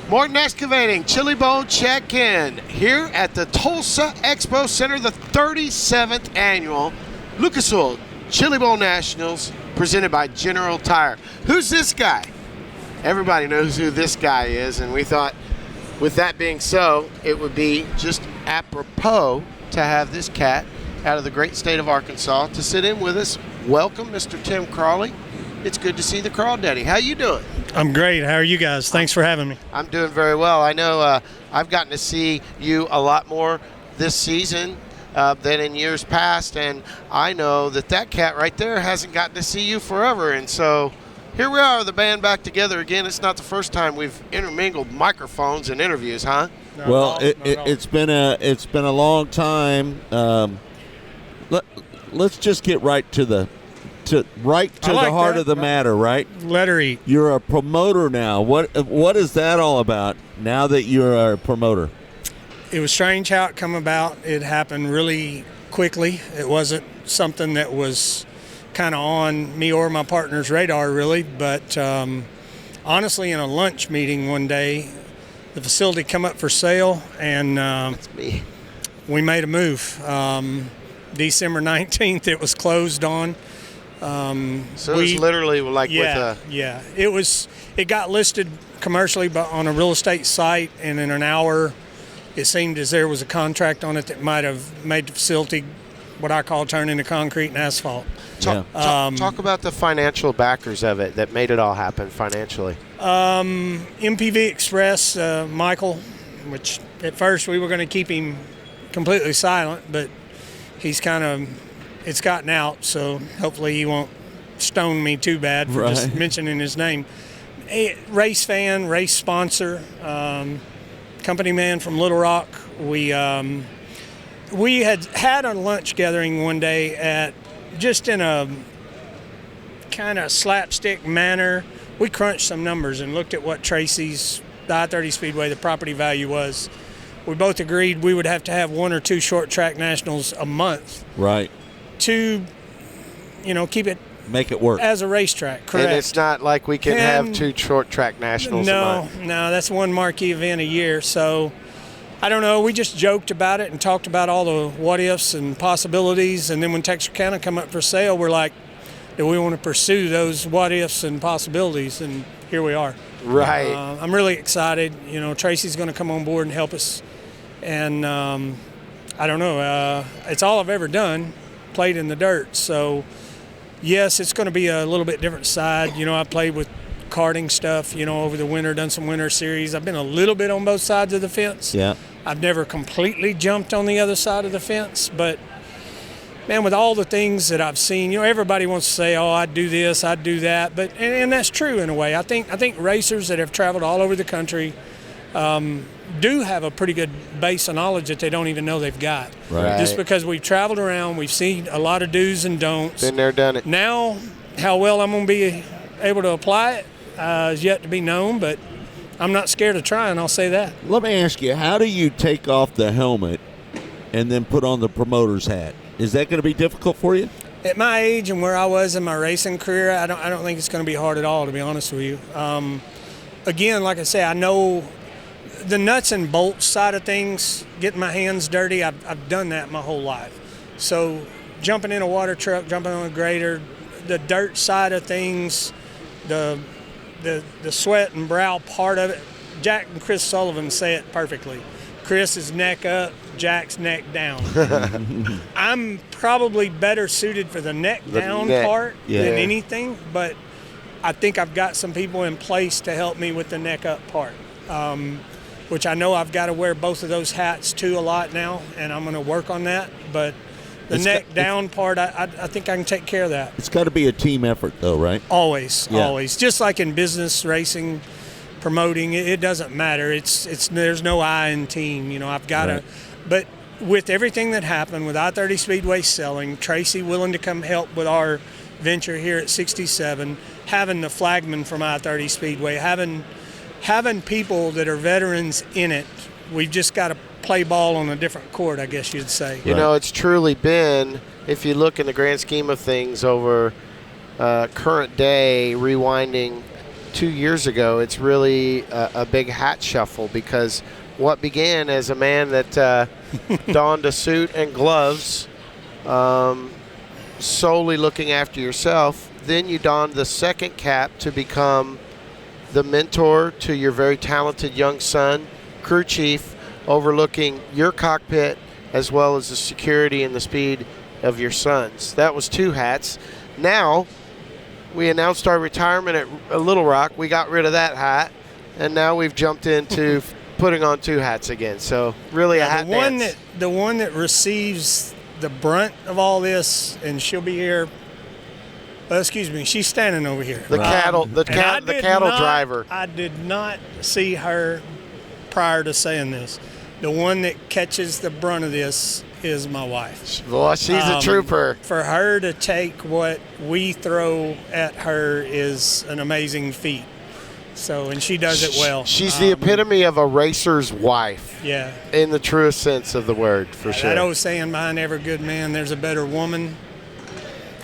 Morton Excavating, Chili Bowl check-in here at the Tulsa Expo Center, the 37th annual Lucas Oil Chili Bowl Nationals presented by General Tire. Who's this guy? Everybody knows who this guy is, and we thought with that being so, it would be just apropos to have this cat out of the great state of Arkansas to sit in with us. Welcome, Mr. Tim Crawley. It's good to see the Crawl Daddy. How you doing? I'm great. How are you guys? Thanks for having me. I'm doing very well. I know I've gotten to see you a lot more this season than in years past, and I know that cat right there hasn't gotten to see you forever, and so here we are, the band back together again. It's not the first time we've intermingled microphones and interviews, huh? Well, it's been a long time. Let's just get right to the heart of the matter, right? Letter E. You're a promoter now. What is that all about now that you're a promoter? It was strange how it come about. It happened really quickly. It wasn't something that was kind of on me or my partner's radar, really. But honestly, in a lunch meeting one day, the facility come up for sale, and That's me. we made a move. December 19th, it was closed on. So it's literally like with a... Yeah. It got listed commercially on a real estate site, and in an hour, it seemed as there was a contract on it that might have made the facility what I call turn into concrete and asphalt. Talk about the financial backers of it that made it all happen financially. MPV Express, Michael, which at first we were going to keep him completely silent, but he's it's gotten out, so hopefully he won't stone me too bad for just mentioning his name. A race fan, race sponsor, company man from Little Rock. We had a lunch gathering one day just in a kind of slapstick manner. We crunched some numbers and looked at what Tracy's, the I-30 Speedway, the property value was. We both agreed we would have to have 1 or 2 short track nationals a month. Right. To, keep it. Make it work. As a racetrack, correct. And it's not like we can have 2 short track nationals a month. No, that's one marquee event a year. So, I don't know. We just joked about it and talked about all the what ifs and possibilities. And then when Texarkana come up for sale, we're like, do we want to pursue those what ifs and possibilities? And here we are. Right. I'm really excited. Tracy's going to come on board and help us. And I don't know. It's all I've ever done, played in the dirt. So, yes, it's going to be a little bit different side. I played with karting stuff, over the winter, done some winter series. I've been a little bit on both sides of the fence. Yeah. I've never completely jumped on the other side of the fence, but man, with all the things that I've seen, everybody wants to say, oh, I'd do this, I'd do that, but and that's true in a way. I think racers that have traveled all over the country do have a pretty good base of knowledge that they don't even know they've got. Right. Just because we've traveled around, we've seen a lot of do's and don'ts. Been there, done it. Now, how well I'm going to be able to apply it is yet to be known, but I'm not scared of trying, I'll say that. Let me ask you, how do you take off the helmet and then put on the promoter's hat? Is that going to be difficult for you? At my age and where I was in my racing career, I don't think it's going to be hard at all, to be honest with you. Again, like I say, I know the nuts and bolts side of things, getting my hands dirty, I've done that my whole life. So jumping in a water truck, jumping on a grader, the dirt side of things, the sweat and brow part of it, Jack and Chris Sullivan say it perfectly. Chris is neck up, Jack's neck down. I'm probably better suited for the neck down part than anything, but I think I've got some people in place to help me with the neck up part, which I know I've got to wear both of those hats too a lot now, and I'm going to work on that. But the neck down part, I think I can take care of that. It's got to be a team effort, though, right? Always. Just like in business, racing, promoting, it doesn't matter. There's no I in team. I've got to. But with everything that happened with I-30 Speedway selling, Tracy willing to come help with our venture here at 67, having the flagman from I-30 Speedway, having people that are veterans in it, we've just got to play ball on a different court, I guess you'd say. It's truly been, if you look in the grand scheme of things over current day, rewinding 2 years ago, it's really a big hat shuffle, because what began as a man that donned a suit and gloves, solely looking after yourself, then you donned the second cap to become the mentor to your very talented young son, crew chief, overlooking your cockpit as well as the security and the speed of your sons. That was 2 hats. Now, we announced our retirement at Little Rock. We got rid of that hat, and now we've jumped into putting on 2 hats again. So really a hat dance. The one that receives the brunt of all this, and she'll be here. Excuse me, she's standing over here. The cattle driver. I did not see her prior to saying this. The one that catches the brunt of this is my wife. Well, she's a trooper. For her to take what we throw at her is an amazing feat. So, and she does it well. She's the epitome of a racer's wife. Yeah. In the truest sense of the word, for sure. That old saying, behind every good man, there's a better woman.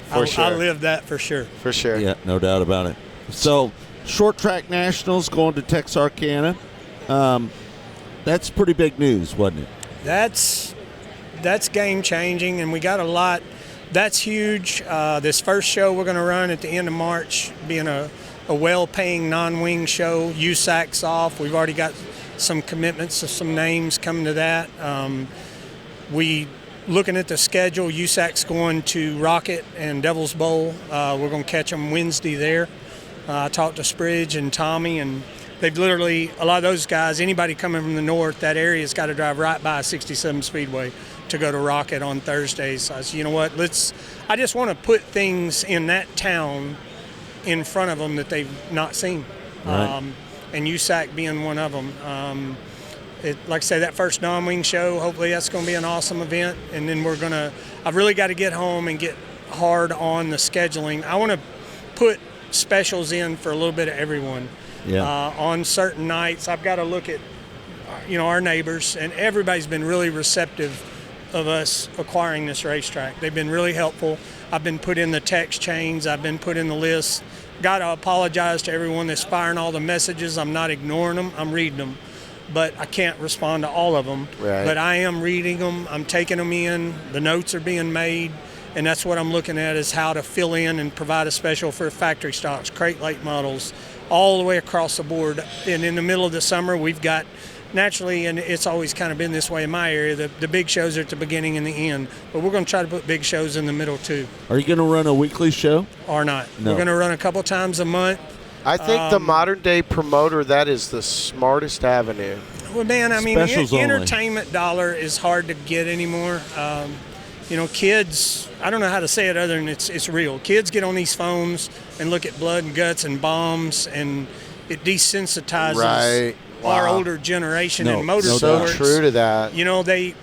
For sure. I live that for sure. For sure. Yeah, no doubt about it. So, short track nationals going to Texarkana. That's pretty big news, wasn't it? That's game changing, and we got a lot. That's huge. This first show we're going to run at the end of March, being a well-paying non-wing show. USAC's off. We've already got some commitments of some names coming to that. We looking at the schedule. USAC's going to Rocket and Devil's Bowl. We're going to catch them Wednesday there. I talked to Spridge and Tommy, and they've literally, a lot of those guys, anybody coming from the north, that area's got to drive right by 67 Speedway to go to Rocket on Thursdays. So I said, you know what, I just want to put things in that town in front of them that they've not seen. Right. And USAC being one of them. Like I say, that first non-wing show, hopefully that's going to be an awesome event. And then I've really got to get home and get hard on the scheduling. I want to put specials in for a little bit of everyone. Yeah. On certain nights, I've got to look at, our neighbors, and everybody's been really receptive of us acquiring this racetrack. They've been really helpful. I've been put in the text chains. I've been put in the list. Got to apologize to everyone that's firing all the messages. I'm not ignoring them. I'm reading them. But I can't respond to all of them. Right. But I am reading them. I'm taking them in. The notes are being made. And that's what I'm looking at, is how to fill in and provide a special for factory stocks, crate late models, all the way across the board. And in the middle of the summer, we've got, naturally, and it's always kind of been this way in my area, the big shows are at the beginning and the end. But we're going to try to put big shows in the middle, too. Are you going to run a weekly show? Or not. No. We're going to run a couple times a month. I think the modern-day promoter, that is the smartest avenue. Well, man, I mean, Specials only. entertainment dollar is hard to get anymore. Kids, I don't know how to say it other than it's real. Kids get on these phones and look at blood and guts and bombs, and it desensitizes our older generation in motorsports. So true to that.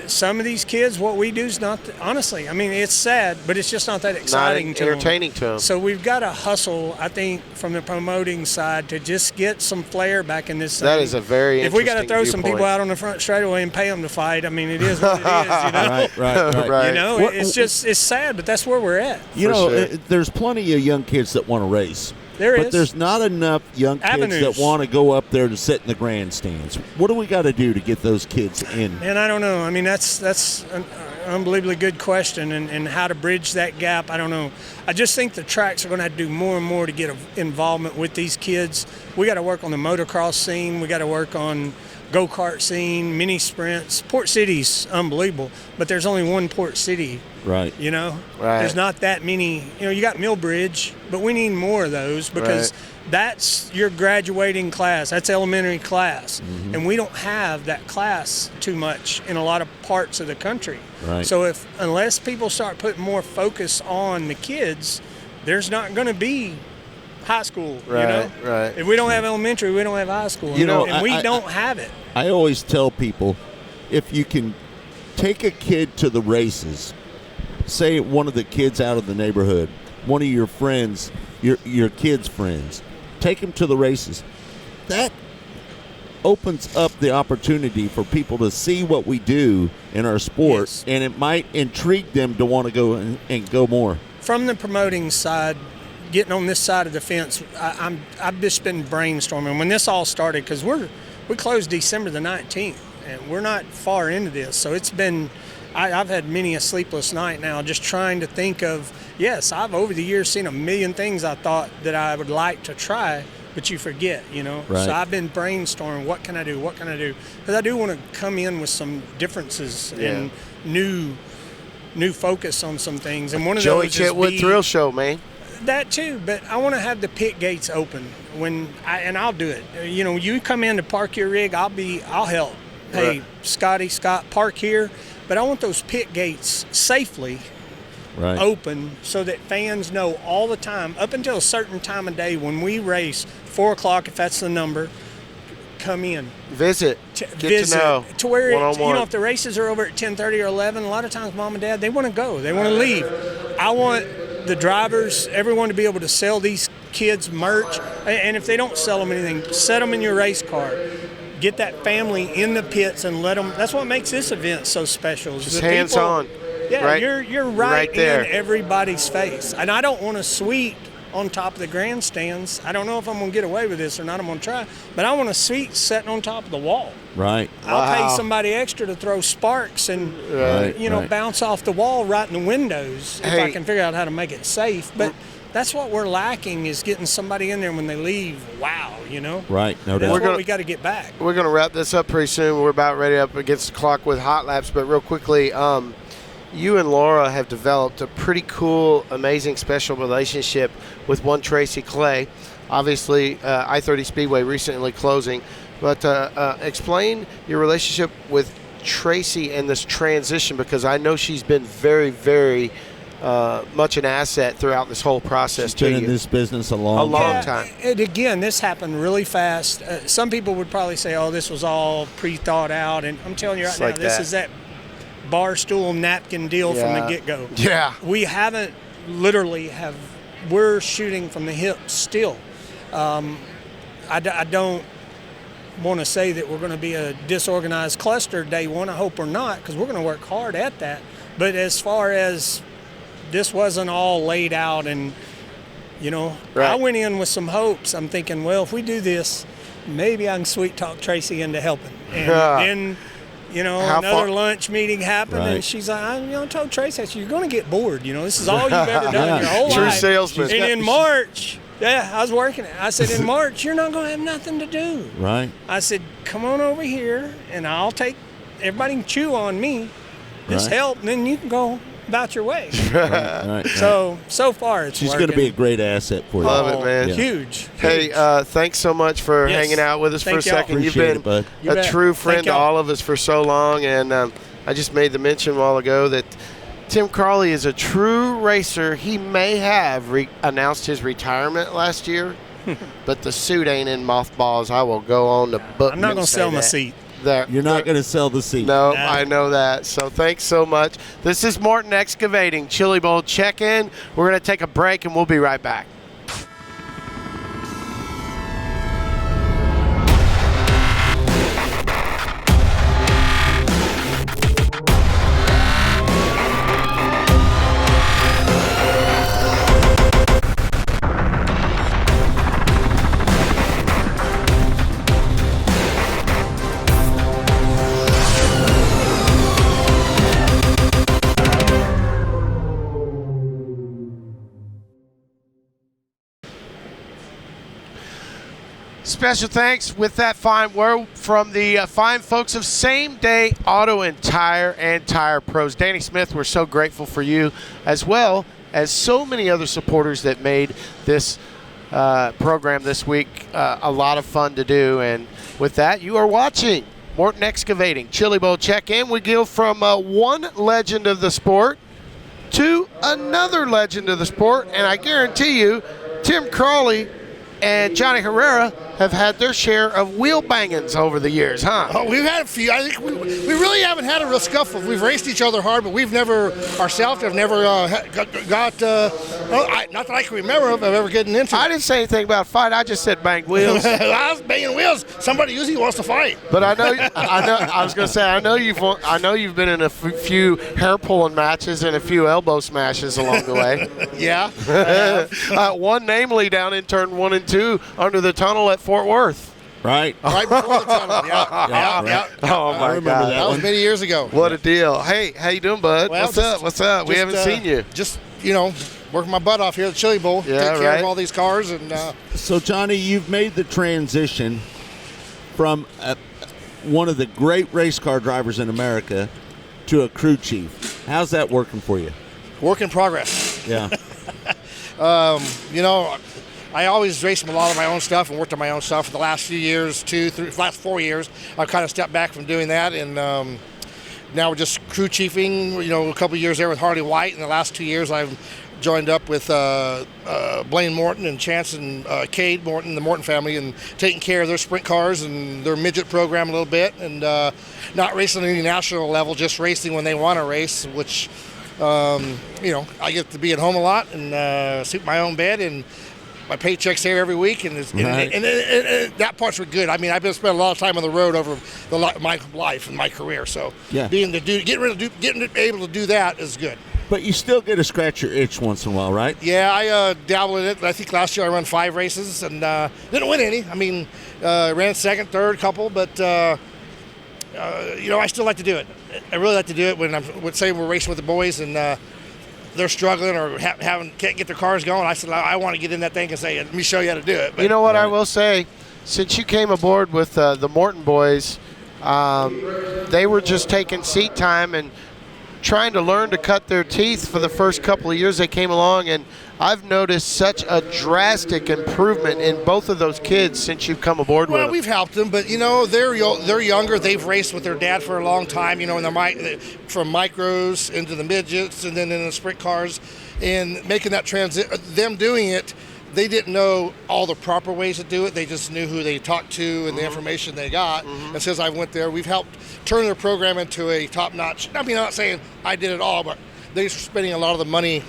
Some of these kids, what we do is not, honestly, I mean, it's sad, but it's just not that exciting Not to them. entertaining to them. So we've got to hustle, I think, from the promoting side to just get some flair back in this thing. That is a very If we got to throw some viewpoint. people out on the front straightaway and pay them to fight, I mean, it is what it is, Right. Right. It's sad, but that's where we're at. Sure. There's plenty of young kids that want to race. But there's not enough young kids that want to go up there to sit in the grandstands. What do we got to do to get those kids in? And I don't know. I mean, that's an unbelievably good question, and how to bridge that gap, I don't know. I just think the tracks are going to have to do more and more to get involvement with these kids. We got to work on the motocross scene. We got to work on go-kart scene, mini sprints. Port City's unbelievable, but there's only one Port City. Right. Right. There's not that many. You got Millbridge, but we need more of those, because that's your graduating class. That's elementary class. Mm-hmm. And we don't have that class too much in a lot of parts of the country. Right. So unless people start putting more focus on the kids, there's not going to be high school. Right. If we don't have elementary, we don't have high school. And we don't have it. I always tell people, if you can take a kid to the races, say one of the kids out of the neighborhood, one of your friends, your kids' friends, take them to the races. That opens up the opportunity for people to see what we do in our sport, and it might intrigue them to want to go and go more. From the promoting side, getting on this side of the fence, I've just been brainstorming when this all started, because we closed December the 19th, and we're not far into this. So it's been, I've had many a sleepless night now just trying to think of, yes, I've over the years seen a million things I thought that I would like to try, but you forget, you know. Right. So I've been brainstorming, what can I do? Because I do want to come in with some differences and new focus on some things. And one of Joey those is Chitwood Thrill Show, man. that too, but I want to have the pit gates open and I'll do it. You know, you come in to park your rig, I'll help. Hey, Right. Scott, park here. But I want those pit gates safely open so that fans know all the time, up until a certain time of day when we race, 4 o'clock if that's the number, come in. Visit. Get to know. To where, you one-on-one. know, if the races are over at 10:30 or 11, a lot of times mom and dad, they want to go. They want to leave. I want the drivers, everyone to be able to sell these kids merch. And if they don't sell them anything, set them in your race car. Get that family in the pits and let them. That's what makes this event so special. Just hands-on. Yeah, right? you're right there. in everybody's face. And I don't want a suite on top of the grandstands. I don't know if I'm going to get away with this or not. I'm going to try. But I want a suite sitting on top of the wall. Right. I'll pay somebody extra to throw sparks and, bounce off the wall right in the windows if I can figure out how to make it safe. But that's what we're lacking, is getting somebody in there when they leave. Wow, you know? Right, no doubt. That's what we got to get back. We're going to wrap this up pretty soon. We're about ready up against the clock with hot laps. But real quickly, you and Laura have developed a pretty cool, amazing, special relationship with one Tracy Clay. Obviously, I-30 Speedway recently closing. But explain your relationship with Tracy and this transition, because I know she's been very, very much an asset throughout this whole process. She's been in this business a long time. And again, this happened really fast. Some people would probably say, oh, this was all pre-thought out. And I'm telling you right now, this is that bar stool napkin deal from the get-go. Yeah. We haven't we're shooting from the hip still. I don't want to say that we're going to be a disorganized cluster day one. I hope we're not, because we're going to work hard at that. But as far as this wasn't all laid out, and, you know, I went in with some hopes. I'm thinking, well, if we do this, maybe I can sweet talk Tracy into helping. And then, you know, another lunch meeting happened, and she's like, I told Tracy, I said, you're going to get bored. You know, this is all you've ever done in your whole life. True salesman. And in March, I was working it. I said, in March, you're not going to have nothing to do. Right. I said, come on over here, and everybody can chew on me. Just help, and then you can go about your way. Right. So far it's She's working. going to be a great asset for you. Love it, man. Yeah. Huge. Hey, thanks so much for hanging out with us for a second. You've been a true friend to all of us for so long, and I just made the mention a while ago that Tim Crawley is a true racer. He may have announced his retirement last year, but the suit ain't in mothballs. I will go on the book. I'm not going to sell my seat. You're not going to sell the seat. No, I know that. So thanks so much. This is Morton Excavating Chili Bowl check-in. We're going to take a break, and we'll be right back. Special thanks with that fine word from the fine folks of Same Day Auto and Tire Pros. Danny Smith, we're so grateful for you, as well as so many other supporters that made this program this week a lot of fun to do. And with that, you are watching Morton Excavating Chili Bowl Check-In. We go from one legend of the sport to another legend of the sport, and I guarantee you, Tim Crawley and Johnny Herrera have had their share of wheel bangings over the years, huh? Oh, we've had a few. I think we really haven't had a real scuffle. We've raced each other hard, but we've never ourselves have never got. Not that I can remember of ever getting into. I didn't say anything about fight. I just said bang wheels. I was banging wheels. Somebody usually wants to fight. But I know. I was going to say I know you've been in a few hair pulling matches and a few elbow smashes along the way. Yeah. One namely down in turn 1 and 2 under the tunnel at Fort Worth. Right. Right before the tunnel. Yeah. Oh my God. That was many years ago. What a deal. Hey, how you doing, bud? Well, What's up? We haven't seen you. Just, working my butt off here at the Chili Bowl. Yeah, take care of all these cars. And So, Johnny, you've made the transition from one of the great race car drivers in America to a crew chief. How's that working for you? Work in progress. Yeah. I always raced a lot of my own stuff and worked on my own stuff for the last few years, last 4 years. I've kind of stepped back from doing that, and now we're just crew chiefing. A couple of years there with Harley White. In the last 2 years, I've joined up with Blaine Morton and Chance and Cade Morton, the Morton family, and taking care of their sprint cars and their midget program a little bit, and not racing at any national level, just racing when they want to race, which, I get to be at home a lot and sleep in my own bed, and my paycheck's here every week, and that part's good. I mean, I've been spending a lot of time on the road over my life and my career, so getting able to do that is good. But you still get to scratch your itch once in a while, right? Yeah, I dabble in it. I think last year I ran 5 races and didn't win any. I mean, ran second, third, couple, but I still like to do it. I really like to do it when we're racing with the boys and they're struggling or can't get their cars going. I said I want to get in that thing and say, let me show you how to do it. But, you know what I will say, since you came aboard with the Morton boys, they were just taking seat time and trying to learn to cut their teeth for the first couple of years they came along, and I've noticed such a drastic improvement in both of those kids since you've come aboard with them. Well, we've helped them, but they're younger. They've raced with their dad for a long time. From micros into the midgets and then in the sprint cars, and making that transit. Them doing it, they didn't know all the proper ways to do it. They just knew who they talked to and the information they got. And since I went there, we've helped turn their program into a top-notch. I mean, I'm not saying I did it all, but they're spending a lot of money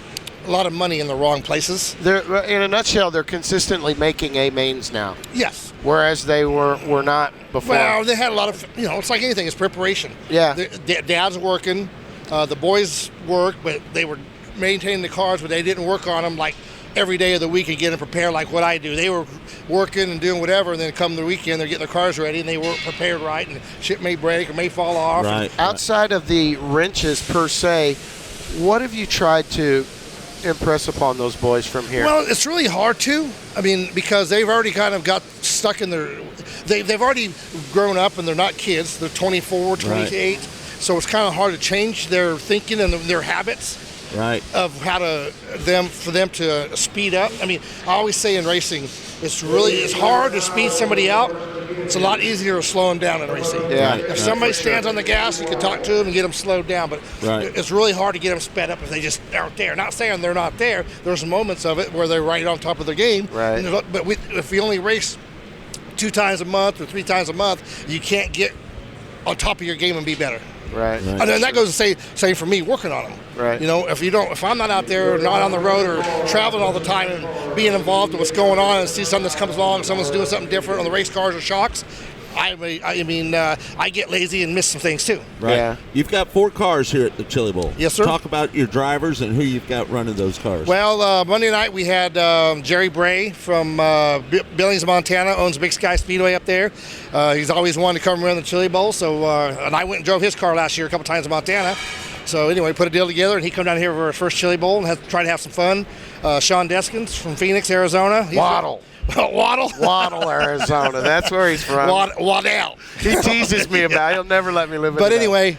in the wrong places. In a nutshell, they're consistently making A mains now. Yes. Whereas they were not before. Well, they had a lot of, it's like anything, it's preparation. Yeah. Dad's working, the boys work, but they were maintaining the cars, but they didn't work on them like every day of the week and getting prepared like what I do. They were working and doing whatever, and then come the weekend, they're getting their cars ready, and they weren't prepared right, and shit may break or may fall off. Right. Outside of the wrenches per se, what have you tried to impress upon those boys from here? Well, it's really hard to. I mean, because they've already kind of got stuck in they've already grown up and they're not kids. They're 24, 28. Right. So it's kind of hard to change their thinking and their habits. Right. Of for them to speed up. I mean, I always say in racing, it's hard to speed somebody out. It's a lot easier to slow them down in racing. Yeah. If somebody stands on the gas, you can talk to them and get them slowed down. But it's really hard to get them sped up if they just aren't there. Not saying they're not there. There's moments of it where they're right on top of their game. Right. But if we only race 2 times a month or 3 times a month, you can't get on top of your game and be better. Right. And then that goes the same for me working on them. Right. If I'm not out there, not on the road or traveling all the time and being involved in what's going on and see something that comes along, someone's doing something different on the race cars or shocks, I get lazy and miss some things too. Right. Yeah. You've got 4 cars here at the Chili Bowl. Yes, sir. Talk about your drivers and who you've got running those cars. Well, Monday night we had Jerry Bray from Billings, Montana, owns Big Sky Speedway up there. He's always wanted to come around the Chili Bowl, so and I went and drove his car last year a couple times in Montana. So anyway, put a deal together, and he come down here for his first Chili Bowl and tried to have some fun. Sean Deskins from Phoenix, Arizona. Waddle, Arizona. That's where he's from. Waddell. He teases me about it. He'll never let me live in it. But anyway,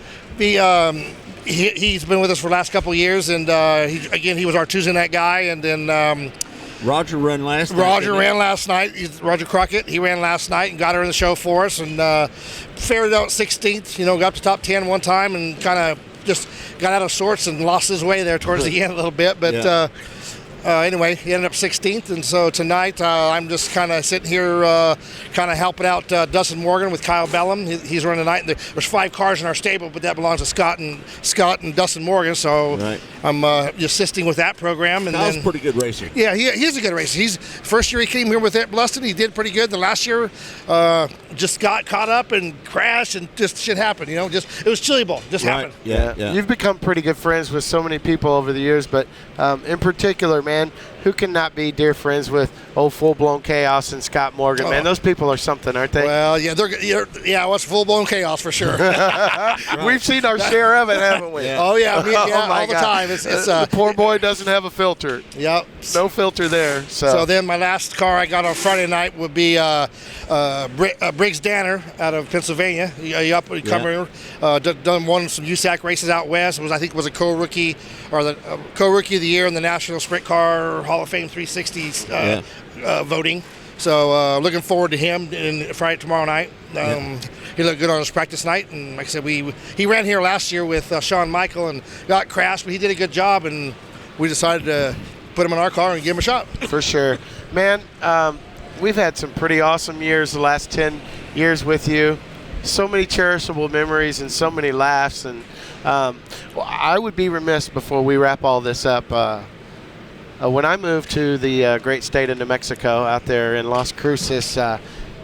he's been with us for the last couple of years, and he was our Tuesday night guy, and then Roger ran last night. Ran last night. Roger Crockett. He ran last night and got her in the show for us, and fared out 16th. Got up to top 10 one time, and kind of just got out of sorts and lost his way there towards the end a little bit. But anyway, he ended up 16th, and so tonight I'm just kind of sitting here kind of helping out Dustin Morgan with Kyle Bellum. He's running tonight, and there's 5 cars in our stable, but that belongs to Scott and Dustin Morgan, so right. I'm assisting with that program. And Kyle's pretty good racer. Yeah, he's a good racer. First year he came here with that Bluston, he did pretty good. The last year just got caught up and crashed, and just shit happened, you know. It was Chili Bowl, just happened. Yeah. You've become pretty good friends with so many people over the years, but in particular, man, who can not be dear friends with old full-blown chaos and Scott Morgan? Man, those people are something, aren't they? Well, yeah, it's full-blown chaos for sure. Right. We've seen our share of it, haven't we? Yeah. Oh yeah, all the time. It's the poor boy doesn't have a filter. Yep, no filter there. So then my last car I got on Friday night would be Briggs Danner out of Pennsylvania. Done won some USAC races out west. I think it was a co-rookie or the co-rookie of the year in the National Sprint Car Hall of Fame 360 voting. So looking forward to him tomorrow night. He looked good on his practice night, and like I said, he ran here last year with Shawn Michael and got crashed, but he did a good job, and we decided to put him in our car and give him a shot. For sure, man. We've had some pretty awesome years the last 10 years with you. So many cherishable memories and so many laughs, and I would be remiss before we wrap all this up. When I moved to the great state of New Mexico out there in Las Cruces,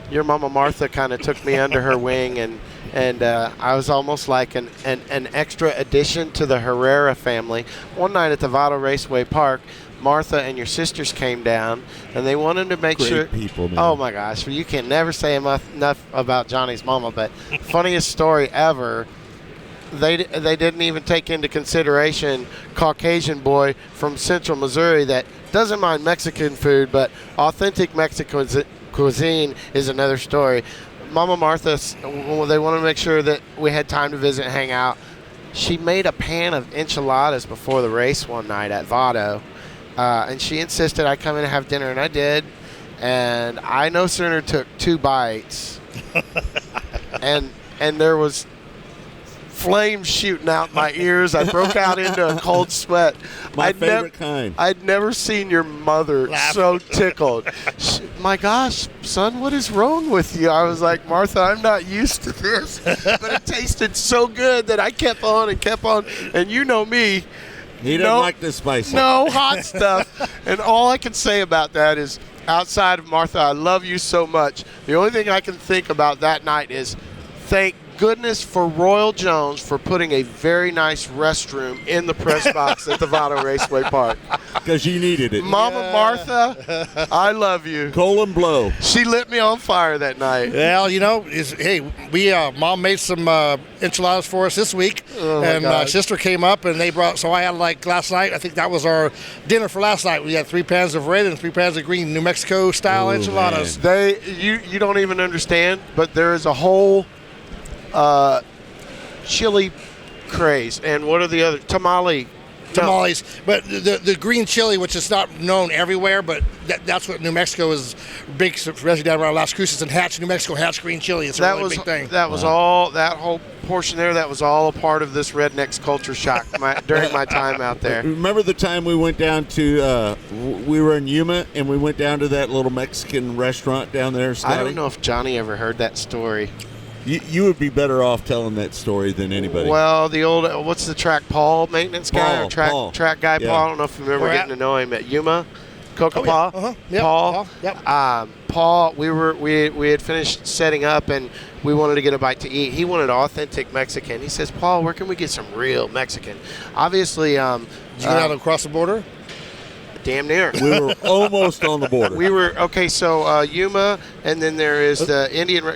your mama Martha kind of took me under her wing, and I was almost like an extra addition to the Herrera family. One night at the Vado Raceway Park, Martha and your sisters came down, and they wanted to make sure. Great people, man. Oh my gosh, you can never say enough about Johnny's mama. But funniest story ever. They didn't even take into consideration Caucasian boy from Central Missouri that doesn't mind Mexican food, but authentic Mexican cuisine is another story. Mama Martha, they wanted to make sure that we had time to visit and hang out. She made a pan of enchiladas before the race one night at Vado, and she insisted I come in and have dinner, and I did. And I no sooner took 2 bites, and there was flames shooting out my ears. I broke out into a cold sweat. My favorite kind. I'd never seen your mother so tickled. My gosh, son, what is wrong with you? I was like, Martha, I'm not used to this. But it tasted so good that I kept on and kept on. And you know me. He doesn't like this spicy. No hot stuff. And all I can say about that is, outside of Martha, I love you so much. The only thing I can think about that night is thank goodness for Royal Jones for putting a very nice restroom in the press box at the Vado Raceway Park. Because you needed it. Mama Martha, I love you. Colin Blow. She lit me on fire that night. Well, you know, Mom made some enchiladas for us this week, and my sister came up and they brought. So I had last night. I think that was our dinner for last night. We had 3 pans of red and 3 pans of green New Mexico style enchiladas. Man. You don't even understand, but there is a whole chili craze. And what are the other? Tamales. But the green chili, which is not known everywhere, but that's what New Mexico is big, especially down around Las Cruces and Hatch. New Mexico Hatch green chili. It's a really big thing. That was all, that whole portion there, that was all a part of this Rednecks culture shock during my time out there. Remember the time we went down to, we were in Yuma, and we went down to that little Mexican restaurant down there, Scotty? I don't know if Johnny ever heard that story. You would be better off telling that story than anybody. Well, the old, what's the track, Paul, maintenance guy, or track guy, yeah. Paul? I don't know if you remember getting to know him at Yuma, Coca Paul. Oh, yeah. Yep. Paul. Yep. Paul, we had finished setting up and we wanted to get a bite to eat. He wanted authentic Mexican. He says, Paul, where can we get some real Mexican? Obviously, did you get out across the border? Damn near. We were almost on the border. We were, okay, so Yuma, and then there is the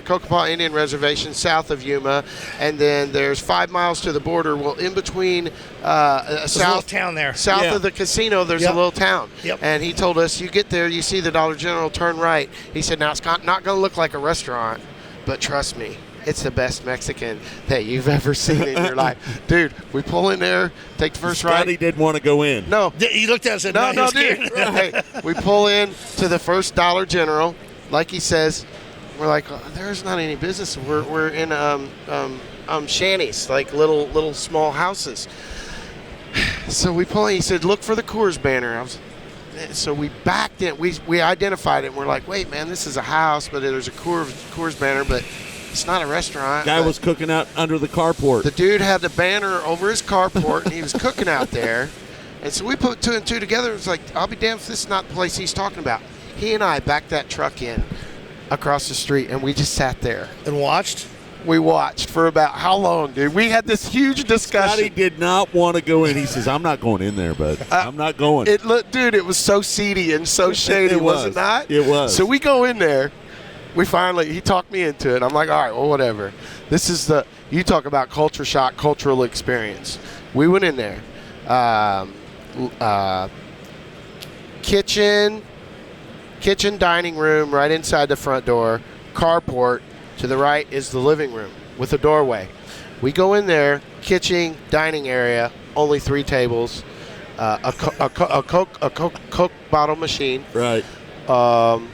Coca Indian Reservation south of Yuma, and then there's 5 miles to the border. Well, in between south town there. South of the casino, there's a little town. Yep. And he told us, you get there, you see the Dollar General, turn right. He said, now it's not going to look like a restaurant, but trust me, it's the best Mexican that you've ever seen in your life. Dude, we pull in there, take the first right. Scotty didn't want to go in. No. He looked at us and no, dude. Hey, we pull in to the first Dollar General, like he says. We're like, there's not any business. We're in shanties, like little small houses. So we pull in. He said, look for the Coors banner. so we backed in. We identified it, and we're like, wait, man, this is a house, but there's a Coors banner, but it's not a restaurant. Guy was cooking out under the carport. The dude had the banner over his carport, and he was cooking out there. And so we put 2 and 2 together. It was like, I'll be damned if this is not the place he's talking about. He and I backed that truck in across the street, and we just sat there. And watched? We watched for about how long, dude? We had this huge discussion. Scotty did not want to go in. He says, I'm not going in there, bud. I'm not going. Dude, it was so seedy and so shady, was it not? It was. So we go in there. He talked me into it. I'm like, all right, well, whatever. This is you talk about culture shock, cultural experience. We went in there. Kitchen, dining room right inside the front door, carport. To the right is the living room with a doorway. We go in there, kitchen, dining area, only 3 tables, a Coke bottle machine. Right. Mom,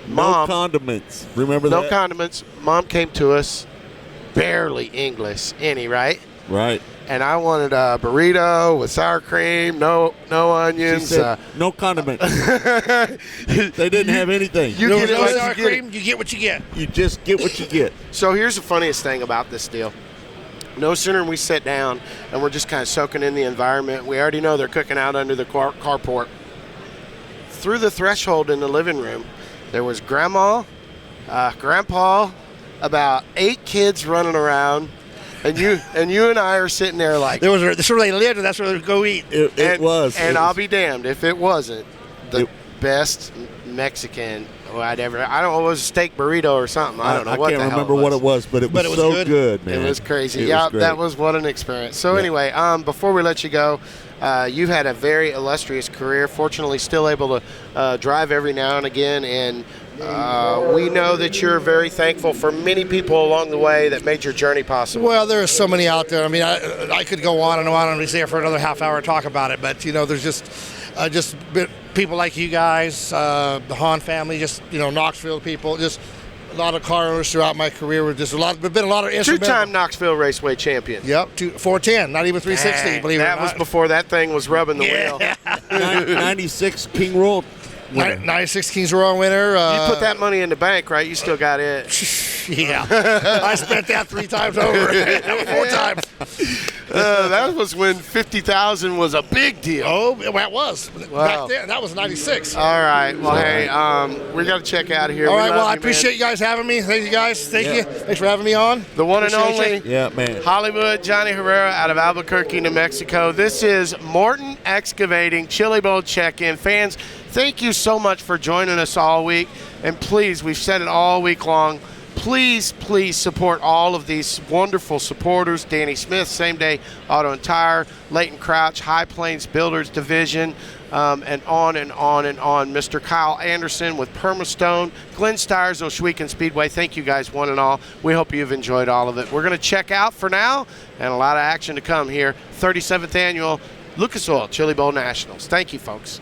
no condiments. Remember that? No condiments. Mom came to us, barely English, right? Right. And I wanted a burrito with sour cream, no onions. She said, no condiments. They didn't have anything. You no get sour cream, you get what you get. You just get what you get. So here's the funniest thing about this deal. No sooner than we sit down and we're just kind of soaking in the environment. We already know they're cooking out under the carport. Through the threshold in the living room, there was Grandma, Grandpa, about 8 kids running around. And you and I are sitting there like That's where they lived, and that's where they would go eat. It was. And I'll be damned if it wasn't the best Mexican I'd ever. I don't know, it was a steak burrito or something. I don't know what the hell I can't remember what it was, but it was so good, man. It was crazy. It was great. That was what an experience. So anyway, before we let you go, you've had a very illustrious career. Fortunately, still able to drive every now and again, and we know that you're very thankful for many people along the way that made your journey possible. Well, there are so many out there. I mean, I could go on and on and be there for another half hour and talk about it, but there's just people like you guys, the Hahn family, Knoxville people, just a lot of car owners throughout my career. There's been a lot of instrumental. 2-time Knoxville Raceway champion. Yep, 410, not even 360. Dang, believe it or not. That was before that thing was rubbing the wheel. 96 King Royal. 96 Kings Royal winner. You put that money in the bank, right? You still got it. Yeah, I spent that 3 times over, 4 times. That was when 50,000 was a big deal. Oh, that was back then. That was 96. All right. Well, hey, we got to check out of here. All right. Well, I appreciate you guys having me. Thank you guys. Thank you. Thanks for having me on. The one and only. Yeah, man. Hollywood Johnny Herrera out of Albuquerque, New Mexico. This is Morton Excavating Chili Bowl check-in. Fans, thank you so much for joining us all week. And please, we've said it all week long, please support all of these wonderful supporters. Danny Smith, Same Day Auto and Tire, Leighton Crouch, High Plains Builders Division, and on and on and on. Mr. Kyle Anderson with Permastone, Glenn Styres, Ohsweken Speedway. Thank you guys, one and all. We hope you've enjoyed all of it. We're going to check out for now, and a lot of action to come here. 37th Annual Lucas Oil Chili Bowl Nationals. Thank you, folks.